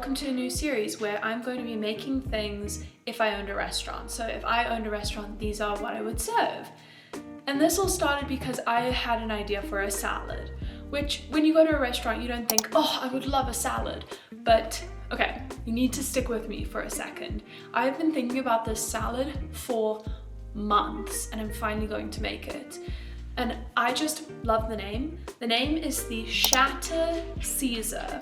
welcome to a new series where I'm going to be making things if I owned a restaurant. So if I owned a restaurant, these are what I would serve. And this all started because I had an idea for a salad, which when you go to a restaurant, you don't think, oh, I would love a salad. But okay, you need to stick with me for a second. I've been thinking about this salad for months and I'm finally going to make it. And I just love the name. The name is the Shatter Caesar.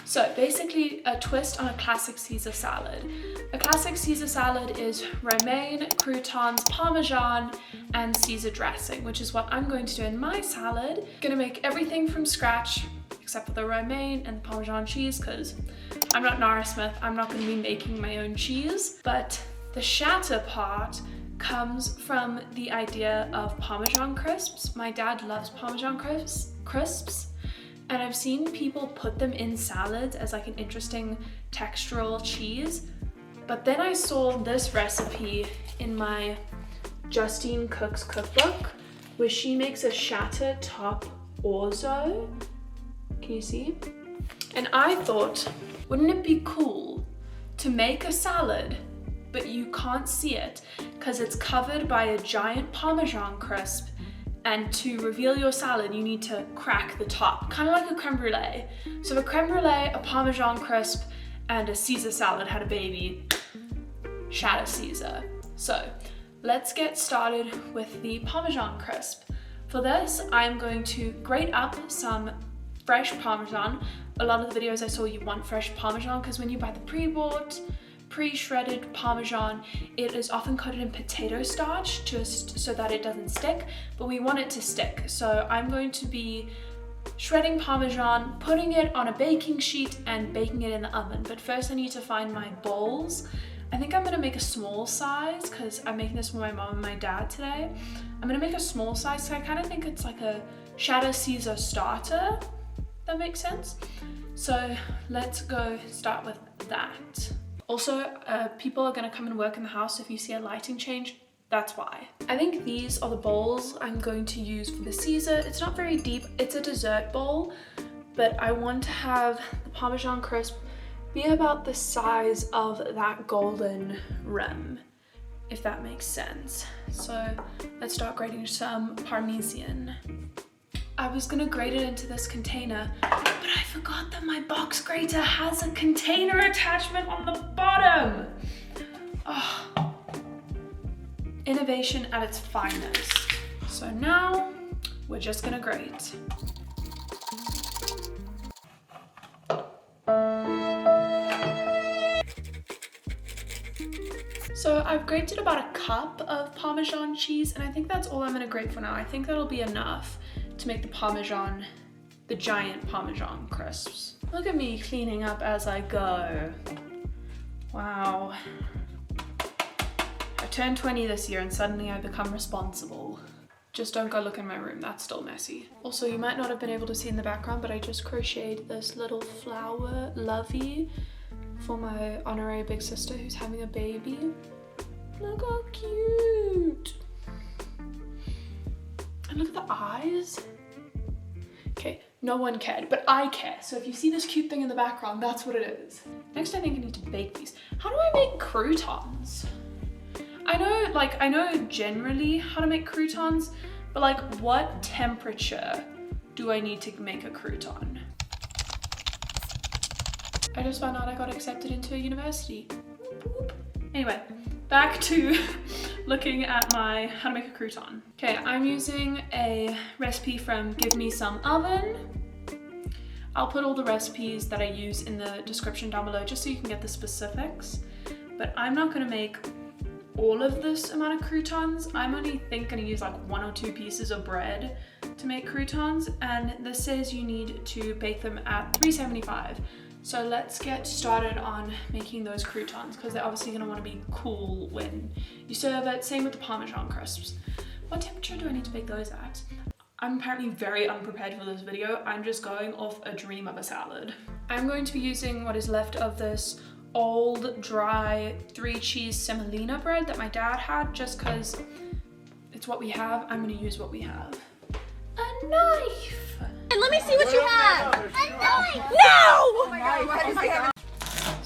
So basically a twist on a classic Caesar salad. A classic Caesar salad is romaine, croutons, parmesan, and Caesar dressing, which is what I'm going to do in my salad. I'm gonna make everything from scratch, except for the romaine and the parmesan cheese, because I'm not Nara Smith, I'm not gonna be making my own cheese. But the shatter part comes from the idea of Parmesan crisps. My dad loves Parmesan crisps. And I've seen people put them in salads as like an interesting textural cheese. But then I saw this recipe in my Justine Cooks cookbook where she makes a shatter top orzo. Can you see? And I thought, wouldn't it be cool to make a salad, but you can't see it because it's covered by a giant Parmesan crisp. And to reveal your salad, you need to crack the top, kind of like a creme brulee. So a creme brulee, a Parmesan crisp, and a Caesar salad had a baby, Shatter Caesar. So let's get started with the Parmesan crisp. For this, I'm going to grate up some fresh Parmesan. A lot of the videos I saw, you want fresh Parmesan because when you buy the pre-bought, pre-shredded Parmesan, it is often coated in potato starch just so that it doesn't stick, but we want it to stick. So I'm going to be shredding Parmesan, putting it on a baking sheet and baking it in the oven. But first I need to find my bowls. I think I'm gonna make a small size because I'm making this for my mom and my dad today. I'm gonna make a small size so I kind of think it's like a Shatter Caesar starter. That makes sense? So let's go start with that. Also, people are gonna come and work in the house. If you see a lighting change, that's why. I think these are the bowls I'm going to use for the Caesar. It's not very deep, it's a dessert bowl, but I want to have the Parmesan crisp be about the size of that golden rim, if that makes sense. So let's start grating some Parmesan. I was gonna grate it into this container, but I forgot that my box grater has a container attachment on the bottom. Oh. Innovation at its finest. So now we're just gonna grate. So I've grated about a cup of Parmesan cheese and I think that's all I'm gonna grate for now. I think that'll be enough to make the Parmesan, the giant Parmesan crisps. Look at me cleaning up as I go. Wow. I turned 20 this year and suddenly I become responsible. Just don't go look in my room, that's still messy. Also, you might not have been able to see in the background, but I just crocheted this little flower lovey for my honorary big sister who's having a baby. Look how cute. And look at the eyes. Okay, no one cared, but I care. So if you see this cute thing in the background, that's what it is. Next, I think I need to bake these. How do I make croutons? I know generally how to make croutons, but like what temperature do I need to make a crouton? I just found out I got accepted into a university. Anyway, back to looking at my how to make a crouton. Okay, I'm using a recipe from Give Me Some Oven. I'll put all the recipes that I use in the description down below just so you can get the specifics. But I'm not gonna make all of this amount of croutons. I'm only gonna use like 1 or 2 pieces of bread to make croutons, and this says you need to bake them at 375. So let's get started on making those croutons because they're obviously gonna wanna be cool when you serve it. Same with the Parmesan crisps. What temperature do I need to bake those at? I'm apparently very unprepared for this video. I'm just going off a dream of a salad. I'm going to be using what is left of this old dry 3-cheese semolina bread that my dad had just because it's what we have. I'm gonna use what we have. A knife! And let me see what you have! A knife! No! Oh my God, what is it?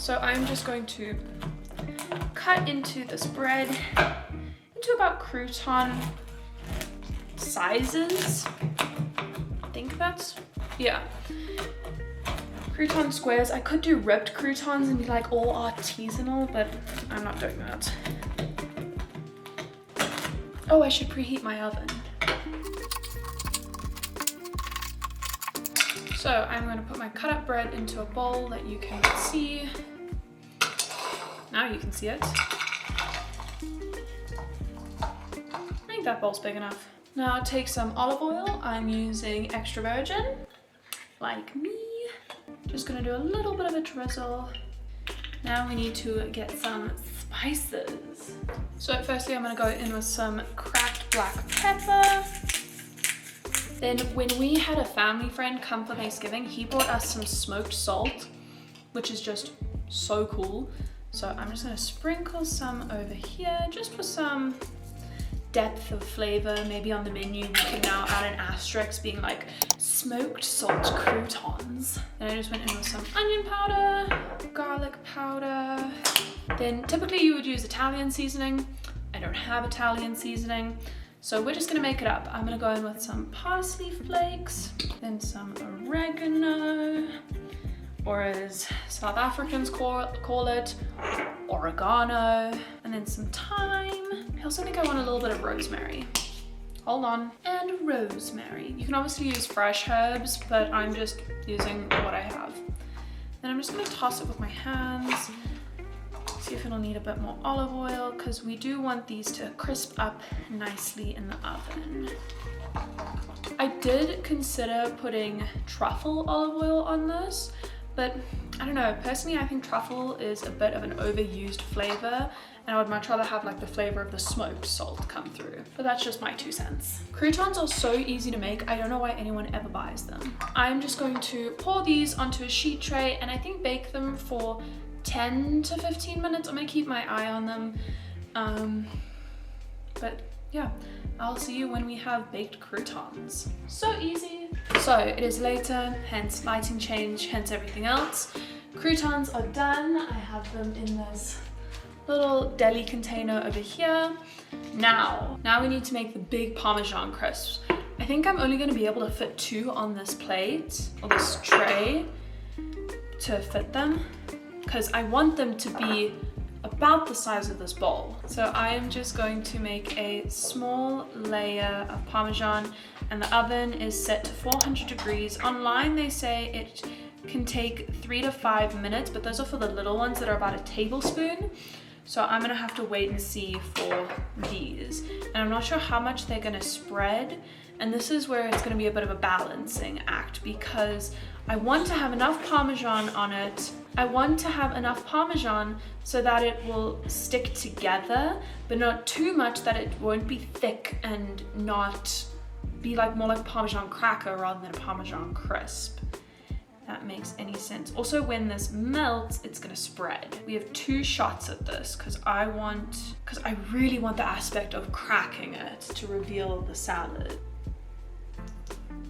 So I'm just going to cut into this bread into about crouton sizes. I think that's, yeah. Crouton squares. I could do ribbed croutons and be like all artisanal, but I'm not doing that. Oh, I should preheat my oven. So I'm going to put my cut up bread into a bowl that you can see. Now you can see it. I think that bowl's big enough. Now take some olive oil. I'm using extra virgin, like me. Just gonna do a little bit of a drizzle. Now we need to get some spices. So firstly I'm gonna go in with some cracked black pepper. Then when we had a family friend come for Thanksgiving, he brought us some smoked salt, which is just so cool. So I'm just gonna sprinkle some over here, just for some depth of flavor. Maybe on the menu we can now add an asterisk being like smoked salt croutons. And I just went in with some onion powder, garlic powder. Then typically you would use Italian seasoning. I don't have Italian seasoning, so we're just gonna make it up. I'm gonna go in with some parsley flakes, then some oregano, or as South Africans call it, oregano, and then some thyme. I also think I want a little bit of rosemary. Hold on. And rosemary. You can obviously use fresh herbs, but I'm just using what I have. Then I'm just gonna toss it with my hands. See if it'll need a bit more olive oil, because we do want these to crisp up nicely in the oven. I did consider putting truffle olive oil on this, but I don't know, personally I think truffle is a bit of an overused flavor, and I would much rather have like the flavor of the smoked salt come through. But that's just my 2 cents. Croutons are so easy to make, I don't know why anyone ever buys them. I'm just going to pour these onto a sheet tray and I think bake them for 10 to 15 minutes. I'm gonna keep my eye on them. But yeah, I'll see you when we have baked croutons. So easy. So it is later, hence lighting change, hence everything else. Croutons are done. I have them in this little deli container over here. Now we need to make the big Parmesan crisps. I think I'm only gonna be able to fit 2 on this plate, or this tray, to fit them, because I want them to be about the size of this bowl. So I am just going to make a small layer of Parmesan, and the oven is set to 400 degrees. Online they say it can take 3 to 5 minutes, but those are for the little ones that are about a tablespoon. So I'm gonna have to wait and see for these. And I'm not sure how much they're gonna spread. And this is where it's gonna be a bit of a balancing act, because I want to have enough Parmesan on it. I want to have enough Parmesan so that it will stick together, but not too much that it won't be thick and not be like more like a Parmesan cracker rather than a Parmesan crisp. If that makes any sense. Also, when this melts, it's gonna spread. We have 2 shots at this because I really want the aspect of cracking it to reveal the salad.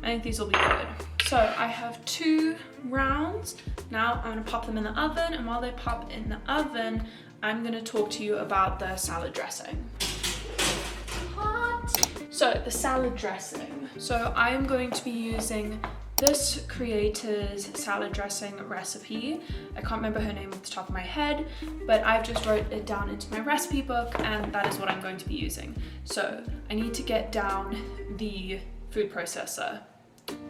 I think these will be good. So I have 2 rounds. Now I'm gonna pop them in the oven, and while they pop in the oven, I'm gonna talk to you about the salad dressing. Hot. So the salad dressing. So I am going to be using this creator's salad dressing recipe. I can't remember her name off the top of my head, but I've just wrote it down into my recipe book, and that is what I'm going to be using. So I need to get down the food processor.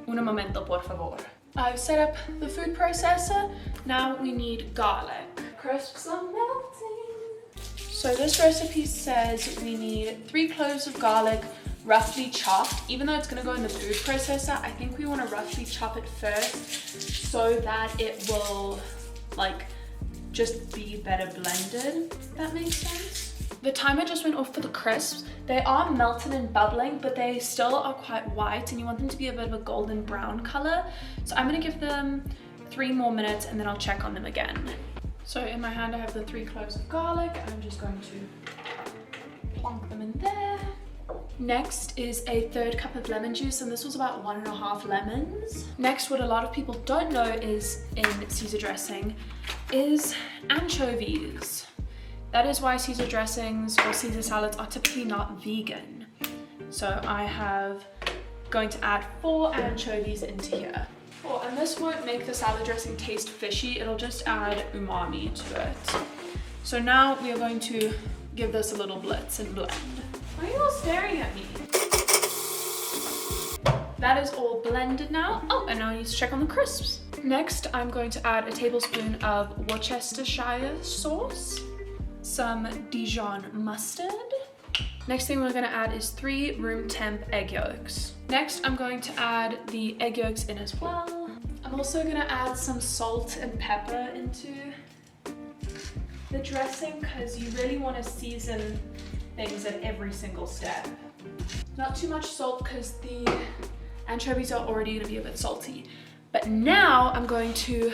Un momento, por favor. I've set up the food processor. Now we need garlic. Crisps are melting. So this recipe says we need 3 cloves of garlic, roughly chopped. Even though it's gonna go in the food processor, I think we wanna roughly chop it first so that it will like just be better blended, if that makes sense. The timer just went off for the crisps. They are melted and bubbling, but they still are quite white, and you want them to be a bit of a golden brown color. So I'm gonna give them 3 more minutes and then I'll check on them again. So in my hand I have the 3 cloves of garlic, and I'm just going to plonk them in there. Next is a 1/3 cup of lemon juice, and this was about 1.5 lemons. Next, what a lot of people don't know is in Caesar dressing, is anchovies. That is why Caesar dressings or Caesar salads are typically not vegan. So I have going to add 4 anchovies into here. Oh, and this won't make the salad dressing taste fishy, it'll just add umami to it. So now we are going to give this a little blitz and blend. Why are you all staring at me? That is all blended now. Oh, and now I need to check on the crisps. Next, I'm going to add a tablespoon of Worcestershire sauce, some Dijon mustard. Next thing we're gonna add is 3 room temp egg yolks. Next, I'm going to add the egg yolks in as well. I'm also gonna add some salt and pepper into the dressing because you really want to season things at every single step. Not too much salt because the anchovies are already going to be a bit salty. But now I'm going to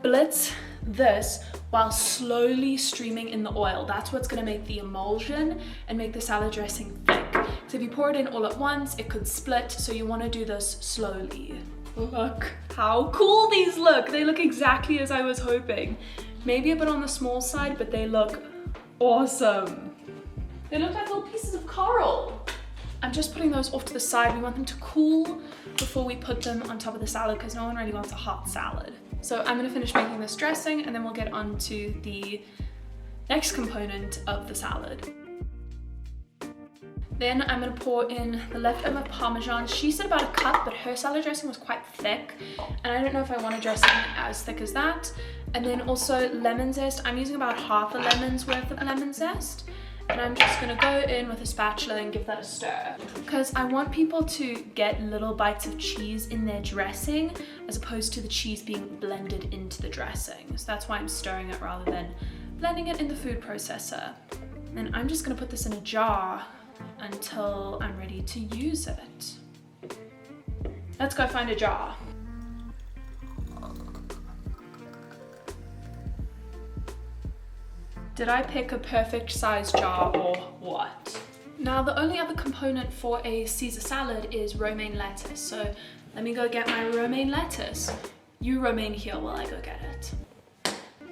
blitz this while slowly streaming in the oil. That's what's going to make the emulsion and make the salad dressing thick. So if you pour it in all at once, it could split, so you want to do this slowly. Look how cool these look. They look exactly as I was hoping. Maybe a bit on the small side, but they look awesome. They look like little pieces of coral. I'm just putting those off to the side. We want them to cool before we put them on top of the salad because no one really wants a hot salad. So I'm gonna finish making this dressing and then we'll get on to the next component of the salad. Then I'm gonna pour in the leftover Parmesan. She said about a cup, but her salad dressing was quite thick. And I don't know if I want a dressing as thick as that. And then also lemon zest. I'm using about half a lemon's worth of lemon zest. And I'm just gonna go in with a spatula and give that a stir. Because I want people to get little bites of cheese in their dressing as opposed to the cheese being blended into the dressing. So that's why I'm stirring it rather than blending it in the food processor. And I'm just gonna put this in a jar until I'm ready to use it. Let's go find a jar. Did I pick a perfect size jar or what? Now the only other component for a Caesar salad is romaine lettuce. So let me go get my romaine lettuce. You remain here while I go get it.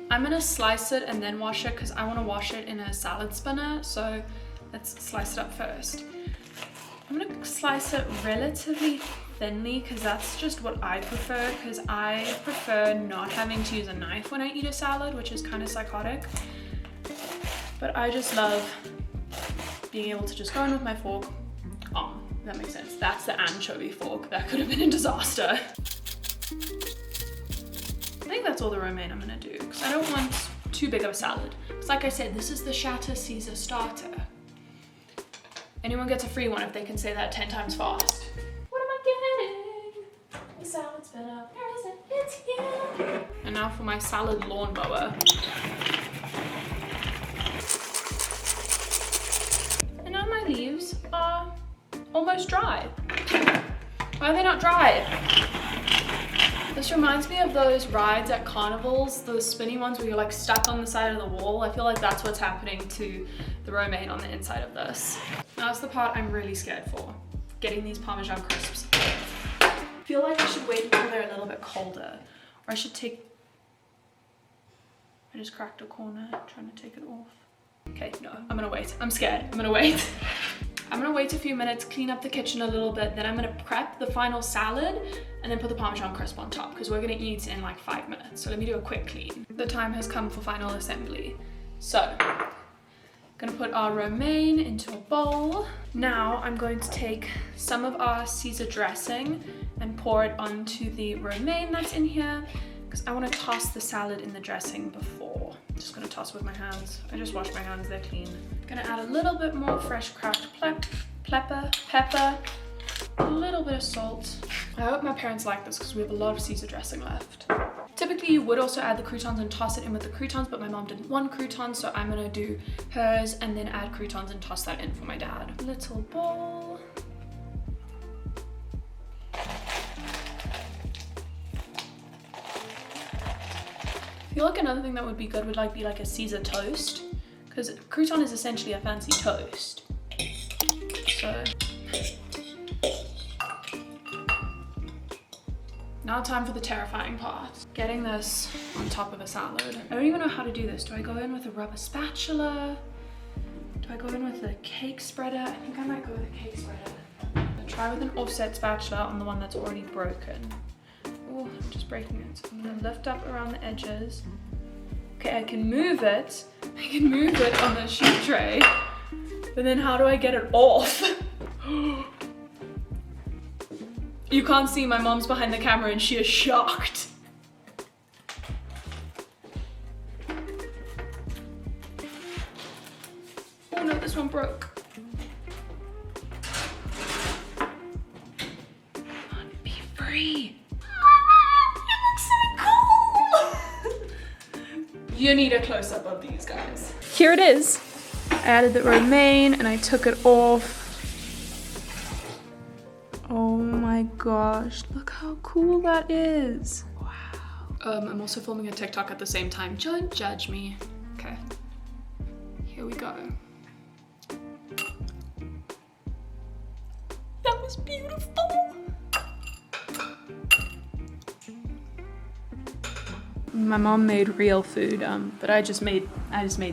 I'm gonna slice it and then wash it because I wanna wash it in a salad spinner. So let's slice it up first. I'm gonna slice it relatively thinly because that's just what I prefer, because I prefer not having to use a knife when I eat a salad, which is kind of psychotic. But I just love being able to just go in with my fork. Oh, that makes sense. That's the anchovy fork. That could have been a disaster. I think that's all the romaine I'm gonna do because I don't want too big of a salad. Because like I said, this is the Shatter Caesar starter. Anyone gets a free one if they can say that 10 times fast. What am I getting? The salad spinner. Where is it? It's here. And now for my salad lawnmower. Leaves are almost dry. Why are they not dry? This reminds me of those rides at carnivals, those spinny ones where you're like stuck on the side of the wall. I feel like that's what's happening to the romaine on the inside of this. Now's the part I'm really scared for, getting these Parmesan crisps. I feel like I should wait until they're a little bit colder, or I should take, I just cracked a corner trying to take it off. Okay, no, I'm gonna wait. I'm scared. I'm gonna wait. I'm gonna wait a few minutes, clean up the kitchen a little bit, then I'm gonna prep the final salad and then put the Parmesan crisp on top because we're gonna eat in like 5 minutes. So let me do a quick clean. The time has come for final assembly. So, gonna put our romaine into a bowl. Now I'm going to take some of our Caesar dressing and pour it onto the romaine that's in here because I wanna toss the salad in the dressing before. I'm just gonna toss with my hands. I just washed my hands, they're clean. Gonna add a little bit more fresh cracked pepper, a little bit of salt. I hope my parents like this because we have a lot of Caesar dressing left. Typically you would also add the croutons and toss it in with the croutons, but my mom didn't want croutons, so I'm gonna do hers and then add croutons and toss that in for my dad. Little bowl. I feel like another thing that would be good would be like a Caesar toast, because crouton is essentially a fancy toast. So Now time for the terrifying part. Getting this on top of a salad. I don't even know how to do this. Do I go in with a rubber spatula? Do I go in with a cake spreader? I think I might go with a cake spreader. I'll try with an offset spatula on the one that's already broken. Oh, I'm just breaking it. So I'm gonna lift up around the edges. Okay, I can move it. I can move it on the sheet tray. But then how do I get it off? You can't see, my mom's behind the camera and she is shocked. Oh no, this one broke. Come on, be free. It looks so cool. You need a close-up of these guys. Here it is. I added the romaine and I took it off. Oh my gosh, look how cool that is. Wow. I'm also filming a TikTok at the same time. Don't judge me. Okay, here we go. That was beautiful. My mom made real food, but I just made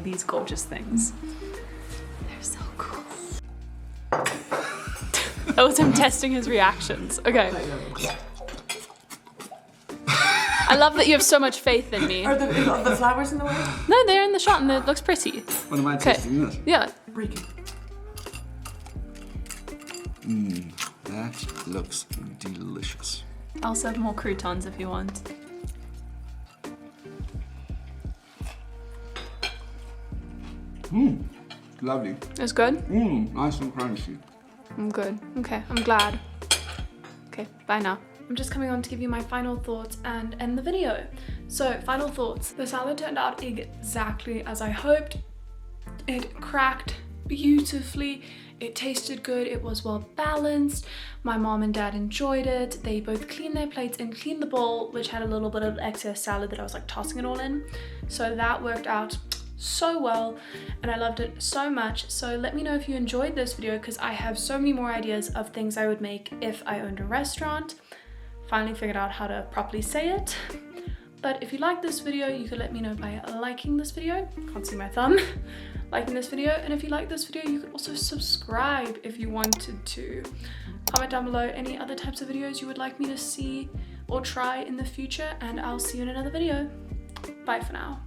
these gorgeous things. They're so cool. That was him testing his reactions. Okay. I love that you have so much faith in me. Are the flowers in the way? No, they're in the shot and it looks pretty. What am I tasting this? Yeah. Break it. That looks delicious. I'll serve more croutons if you want. Lovely. It's good? Nice and crunchy. I'm good. Okay, I'm glad. Okay, bye now. I'm just coming on to give you my final thoughts and end the video. So, final thoughts. The salad turned out exactly as I hoped. It cracked beautifully. It tasted good. It was well balanced. My mom and dad enjoyed it. They both cleaned their plates and cleaned the bowl, which had a little bit of excess salad that I was like tossing it all in. So that worked out so well and I loved it so much. So let me know if you enjoyed this video because I have so many more ideas of things I would make if I owned a restaurant. Finally figured out how to properly say it. But if you like this video, you could let me know by liking this video. Can't see my thumb. Liking this video, and if you like this video, you could also subscribe if you wanted to. Comment down below any other types of videos you would like me to see or try in the future, and I'll see you in another video. Bye for now.